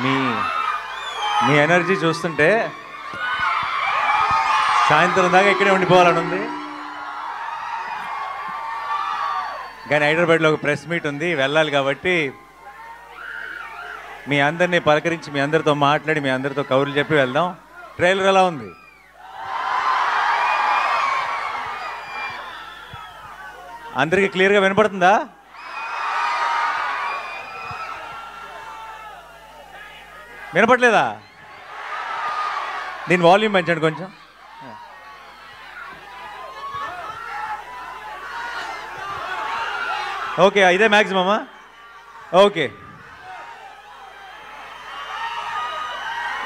మీ మీ energy చూస్తుంటే సాయంత్రం దాకా ఇక్కడే ఉండిపోవాలని ఉంది. కానీ హైదరాబాద్లో ఒక ప్రెస్ మీట్ ఉంది, వెళ్ళాలి. కాబట్టి మీ అందరినీ పలకరించి మీ అందరితో మాట్లాడి మీ అందరితో కబుర్లు చెప్పి వెళ్దాం. ట్రైలర్ ఎలా ఉంది? అందరికీ క్లియర్గా వినపడుతుందా? వినపట్లేదా? దీని వాల్యూమ్ పెంచండి కొంచెం. ఓకే, ఇదే మ్యాక్సిమమా? ఓకే.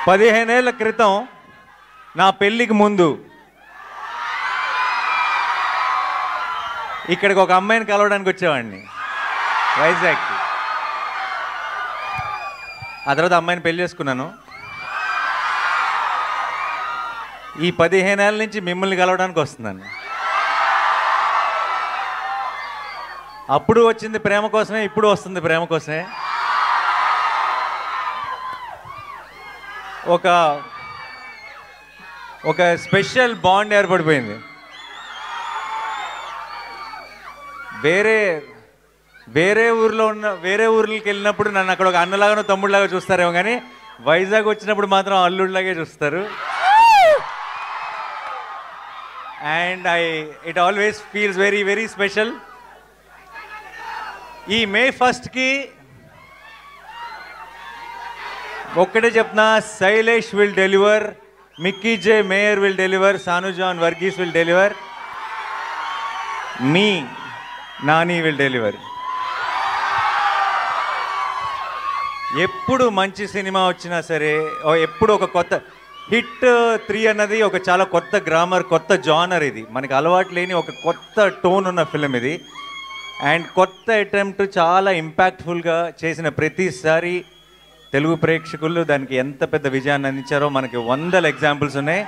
15 ఏళ్ల క్రితం నా పెళ్ళికి ముందు ఇక్కడికి ఒక అమ్మాయిని కలవడానికి వచ్చేవాడిని, వైజాగ్కి. ఆ తర్వాత అమ్మాయిని పెళ్లి చేసుకున్నాను. ఈ 15 ఏళ్ళ నుంచి మిమ్మల్ని కలవడానికి వస్తున్నాను. అప్పుడు వచ్చింది ప్రేమ కోసమే, ఇప్పుడు వస్తుంది ప్రేమ కోసమే. ఒక స్పెషల్ బాండ్ ఏర్పడిపోయింది. వేరే ఊర్లకి వెళ్ళినప్పుడు నన్ను అక్కడ ఒక అన్నలాగానో తమ్ముడిలాగా చూస్తారేమో, కానీ వైజాగ్ వచ్చినప్పుడు మాత్రం అల్లుడిలాగే చూస్తారు. And it always feels very very special. ఈ May 1కి ఒక్కటే చెప్తున్నా, Shailesh will deliver, Mickey J Meyer will deliver, Sanu John Varghese will deliver, మీ నాని విల్ డెలివర్. ఎప్పుడు మంచి సినిమా వచ్చినా సరే, ఎప్పుడు ఒక కొత్త హిట్ 3 అన్నది ఒక చాలా కొత్త గ్రామర్, కొత్త జానర్. ఇది మనకి అలవాటు లేని ఒక కొత్త టోన్ ఉన్న ఫిలిం ఇది. అండ్ కొత్త అటెంప్ట్, చాలా ఇంపాక్ట్ఫుల్గా చేసిన ప్రతిసారి తెలుగు ప్రేక్షకులు దానికి ఎంత పెద్ద విజయాన్ని అందించారో మనకి 100 ఎగ్జాంపుల్స్ ఉన్నాయి.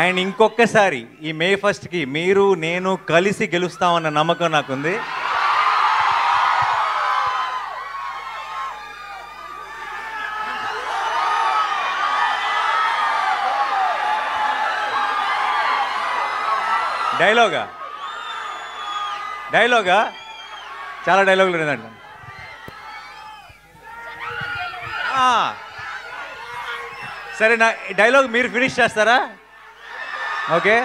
అండ్ ఇంకొకసారి ఈ May 1కి మీరు నేను కలిసి గెలుస్తామన్న నమ్మకం నాకుంది. డైలాగా చాలా డైలాగులు లేదండి. సరే, నా డైలాగ్ మీరు ఫినిష్ చేస్తారా? ఓకే.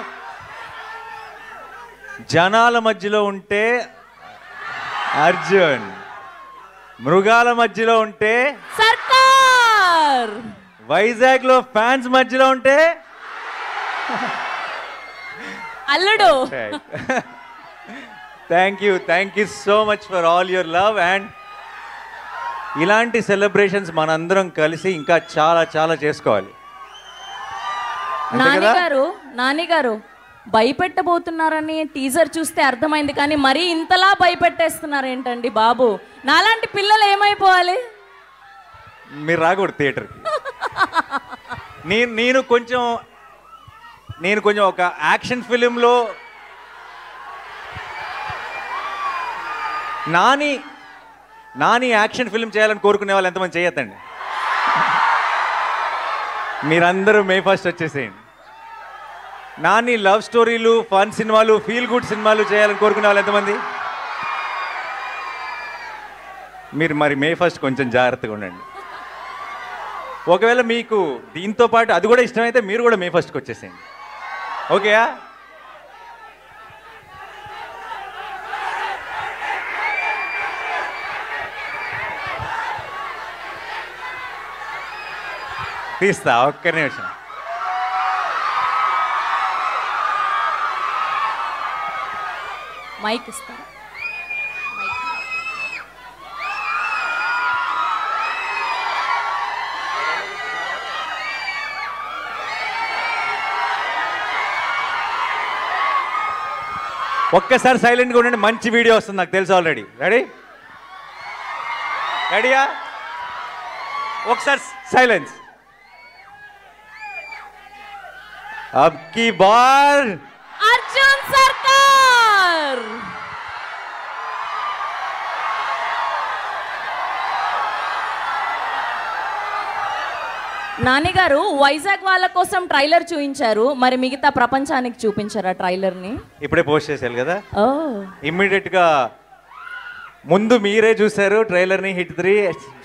జనాల మధ్యలో ఉంటే అర్జున్, మృగాల మధ్యలో ఉంటే సర్కార్, వైజాగ్లో ఫ్యాన్స్ మధ్యలో ఉంటే అల్లుడు. Thank you so much for all your love. And ఇలాంటి సెలబ్రేషన్స్ మనందరం కలిసి ఇంకా చాలా చాలా చేసుకోవాలి. నానిగారు భయపెట్టబోతున్నారని టీజర్ చూస్తే అర్థమైంది, కానీ మరీ ఇంతలా భయపెట్టేస్తున్నారు ఏంటండి బాబు? నాలాంటి పిల్లలు ఏమైపోవాలి? మీరు రాకూడదు థియేటర్కి. నేను కొంచెం ఒక యాక్షన్ ఫిలింలో నాని యాక్షన్ ఫిల్మ్ చేయాలని కోరుకునే వాళ్ళు ఎంతమంది చేయొద్దండి. మీరందరూ May 1 వచ్చేసేయండి. నాని లవ్ స్టోరీలు, ఫన్ సినిమాలు, ఫీల్ గుడ్ సినిమాలు చేయాలని కోరుకునే వాళ్ళు ఎంతమంది? మీరు మరి May 1 కొంచెం జాగ్రత్తగా ఉండండి. ఒకవేళ మీకు దీంతో పాటు అది కూడా ఇష్టమైతే మీరు కూడా May 1కి వచ్చేసేయండి. ఓకేయా? తీస్తా, ఒక్క నిమిషం. మైక్ ఇస్తా. ఒక్కసారి సైలెంట్గా ఉండండి, మంచి వీడియో వస్తుంది నాకు తెలుసు ఆల్రెడీ. రెడీయా? ఒకసారి సైలెన్స్. अब की बार अर्जुन सरकार. నానిగారు వైజాగ్ వాళ్ళ కోసం ట్రైలర్ చూపించారు, మరి మిగతా ప్రపంచానికి చూపించారా ట్రైలర్ని? ఇప్పుడే పోస్ట్ చేశారు కదా, ఓ ఇమ్మీడియట్గా ముందు మీరే చూశారు ట్రైలర్ని. హిట్ 3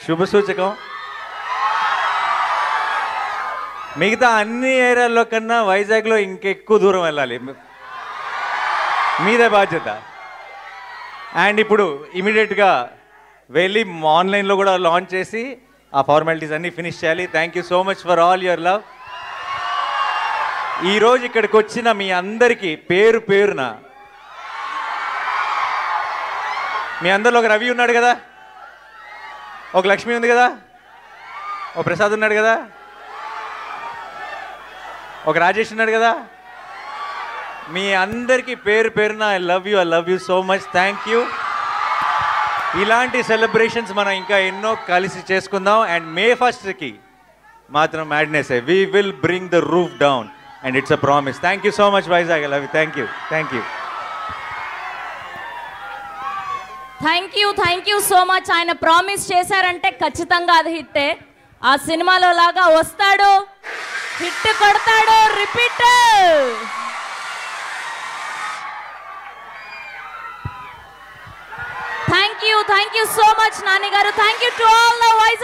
శుభ సూచకం. మిగతా అన్ని ఏరియాల్లో కన్నా వైజాగ్లో ఇంకెక్కువ దూరం వెళ్ళాలి, మీదే బాధ్యత. అండ్ ఇప్పుడు ఇమీడియట్గా వెళ్ళి ఆన్లైన్లో కూడా లాంచ్ చేసి ఆ ఫార్మాలిటీస్ అన్నీ ఫినిష్ చేయాలి. Thank you so much for all your love. ఈరోజు ఇక్కడికి వచ్చిన మీ అందరికీ పేరు పేరున, మీ అందరిలో ఒక రవి ఉన్నాడు కదా, ఒక లక్ష్మి ఉంది కదా, ఒక ప్రసాద్ ఉన్నాడు కదా, ఒక రాజేష్ ఉన్నాడు కదా, మీ అందరికీ పేరు పేరున I love you so much. Thank you. ఇలాంటి సెలబ్రేషన్స్ మనం ఇంకా ఎన్నో కలిసి చేసుకుందాం. అండ్ May 1st మాత్రం madness, we will bring the roof down and it's a promise. Thank you so much Vizag, I love you. Thank you. Thank you so much. ఆయన promise చేశారంటే ఖచ్చితంగా అది హిట్టే. ఆ సినిమాలో లాగా వస్తాడు, హిట్ కొడతాడు, repeat. Thank you so much Nani garu. Thank you to all the voice.